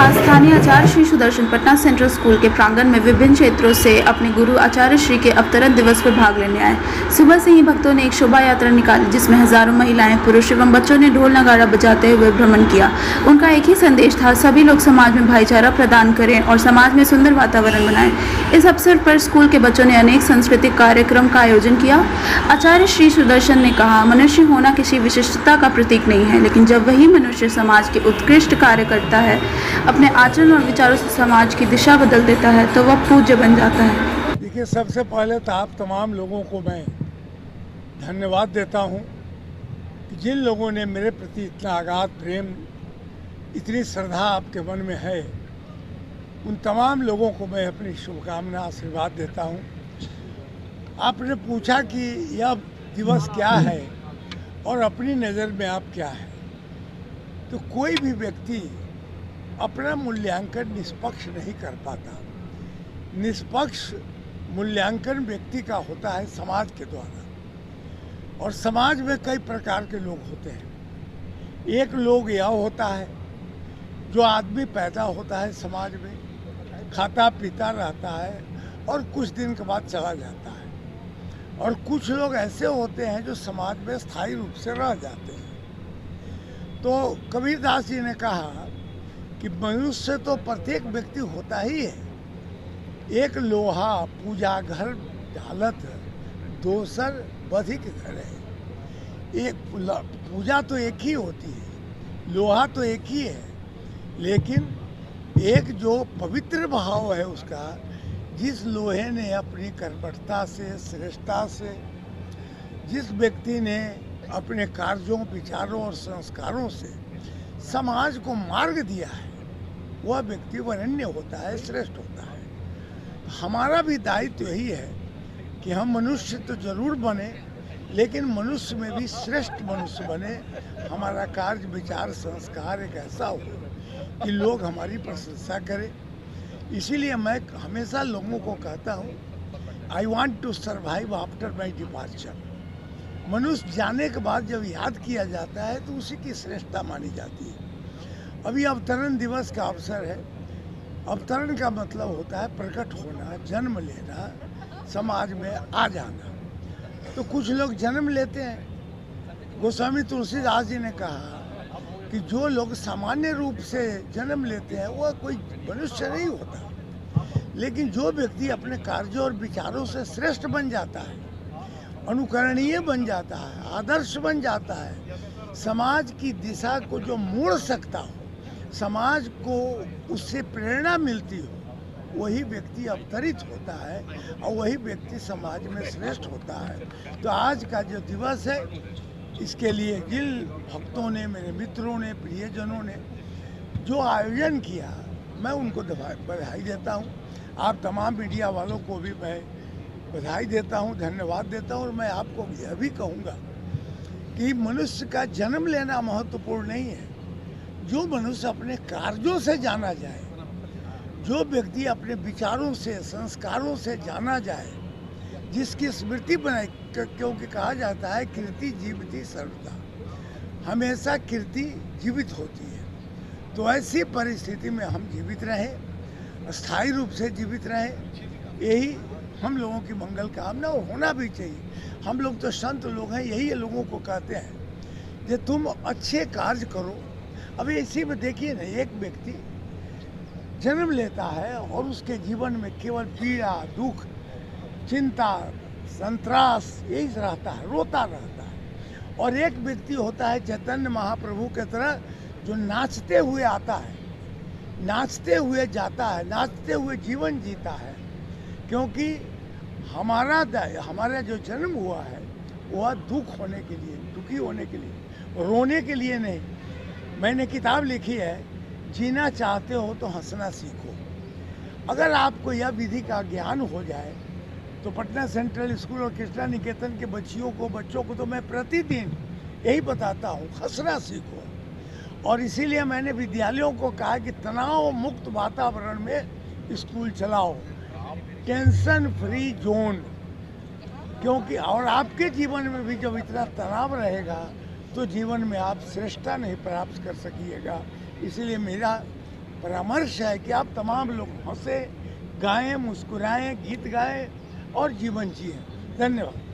आज स्थानीय आचार्य Shri Sudarshan Patna central school के प्रांगण में विभिन्न क्षेत्रों से अपने गुरु आचार्य श्री के अवतरण दिवस पर भाग लेने आए। सुबह से ही भक्तों ने एक शोभा यात्रा निकाली, जिसमें हजारों महिलाएं, पुरुष एवं बच्चों ने ढोल नगाड़ा बजाते हुए भ्रमण किया। उनका एक ही संदेश था, सभी लोग समाज में भाईचारा प्रदान करें और समाज में सुंदर वातावरण बनाएं। इस अवसर पर स्कूल के बच्चों ने अनेक सांस्कृतिक कार्यक्रम का आयोजन किया। आचार्य श्री सुदर्शन ने कहा, मनुष्य होना किसी विशिष्टता का प्रतीक नहीं है, लेकिन जब वही मनुष्य समाज के उत्कृष्ट कार्य करता है, अपने आचरण और विचारों से समाज की दिशा बदल देता है, तो वह पूज्य बन जाता है। देखिए, सबसे पहले तो आप तमाम लोगों को मैं धन्यवाद देता हूं कि जिन लोगों ने मेरे प्रति इतना अगाध प्रेम, इतनी श्रद्धा आपके मन में है, उन तमाम लोगों को मैं अपनी शुभकामना आशीर्वाद देता हूं। आपने पूछा कि यह दिवस क्या है और अपनी नज़र में आप क्या है, तो कोई भी व्यक्ति अपना मूल्यांकन निष्पक्ष नहीं कर पाता। निष्पक्ष मूल्यांकन व्यक्ति का होता है समाज के द्वारा, और समाज में कई प्रकार के लोग होते हैं। एक लोग यह होता है जो आदमी पैदा होता है समाज में, खाता पीता रहता है और कुछ दिन के बाद चला जाता है, और कुछ लोग ऐसे होते हैं जो समाज में स्थायी रूप से रह जाते हैं। तो कबीरदास जी ने कहा कि मनुष्य तो प्रत्येक व्यक्ति होता ही है। एक लोहा पूजा घर डालत, दोसर बधिक घर है। एक पूजा तो एक ही होती है, लोहा तो एक ही है, लेकिन एक जो पवित्र भाव है उसका, जिस लोहे ने अपनी कर्मठता से, श्रेष्ठता से, जिस व्यक्ति ने अपने कार्यों, विचारों और संस्कारों से समाज को मार्ग दिया है, वह व्यक्ति वरेण्य होता है, श्रेष्ठ होता है। हमारा भी दायित्व यही है कि हम मनुष्य तो जरूर बने, लेकिन मनुष्य में भी श्रेष्ठ मनुष्य बने। हमारा कार्य, विचार, संस्कार एक ऐसा हो कि लोग हमारी प्रशंसा करें। इसीलिए मैं हमेशा लोगों को कहता हूँ, I want to survive after my departure. मनुष्य जाने के बाद जब याद किया जाता है तो उसी की श्रेष्ठता मानी जाती है। अभी अवतरण दिवस का अवसर है। अवतरण का मतलब होता है प्रकट होना, जन्म लेना, समाज में आ जाना। तो कुछ लोग जन्म लेते हैं। गोस्वामी तुलसीदास जी ने कहा कि जो लोग सामान्य रूप से जन्म लेते हैं वह कोई मनुष्य नहीं होता, लेकिन जो व्यक्ति अपने कार्यों और विचारों से श्रेष्ठ बन जाता है, अनुकरणीय बन जाता है, आदर्श बन जाता है, समाज की दिशा को जो मोड़ सकता हो, समाज को उससे प्रेरणा मिलती हो, वही व्यक्ति अवतरित होता है और वही व्यक्ति समाज में श्रेष्ठ होता है। तो आज का जो दिवस है, इसके लिए जिन भक्तों ने, मेरे मित्रों ने, प्रियजनों ने जो आयोजन किया, मैं उनको बधाई देता हूँ। आप तमाम मीडिया वालों को भी मैं बधाई देता हूँ, धन्यवाद देता हूँ। और मैं आपको यह भी कहूँगा कि मनुष्य का जन्म लेना महत्वपूर्ण नहीं है। जो मनुष्य अपने कार्यों से जाना जाए, जो व्यक्ति अपने विचारों से, संस्कारों से जाना जाए, जिसकी स्मृति बनाए, क्योंकि कहा जाता है कीर्ति जीविती सर्वदा, हमेशा कीर्ति जीवित होती है। तो ऐसी परिस्थिति में हम जीवित रहें, स्थायी रूप से जीवित रहें, यही हम लोगों की मंगल कामना होना भी चाहिए। हम लोग तो संत लोग हैं, यही लोगों को कहते हैं कि तुम अच्छे कार्य करो। अभी इसी में देखिए ना, एक व्यक्ति जन्म लेता है और उसके जीवन में केवल पीड़ा, दुख, चिंता, संतरास यही रहता है, रोता रहता है। और एक व्यक्ति होता है चैतन्य महाप्रभु के तरह, जो नाचते हुए आता है, नाचते हुए जाता है, नाचते हुए जीवन जीता है। क्योंकि हमारा जो जन्म हुआ है वह दुख होने के लिए, दुखी होने के लिए, रोने के लिए नहीं। मैंने किताब लिखी है, जीना चाहते हो तो हंसना सीखो। अगर आपको यह विधि का ज्ञान हो जाए तो पटना सेंट्रल स्कूल और कृष्णा निकेतन के बच्चों को तो मैं प्रतिदिन यही बताता हूँ, हंसना सीखो। और इसीलिए मैंने विद्यालयों को कहा कि तनाव मुक्त वातावरण में स्कूल चलाओ, टेंशन फ्री जोन। क्योंकि और आपके जीवन में भी जब इतना तनाव रहेगा तो जीवन में आप श्रेष्ठता नहीं प्राप्त कर सकिएगा। इसलिए मेरा परामर्श है कि आप तमाम लोग हंसे, गाएं, मुस्कुराएं, गीत गाएं और जीवन जिएं। धन्यवाद।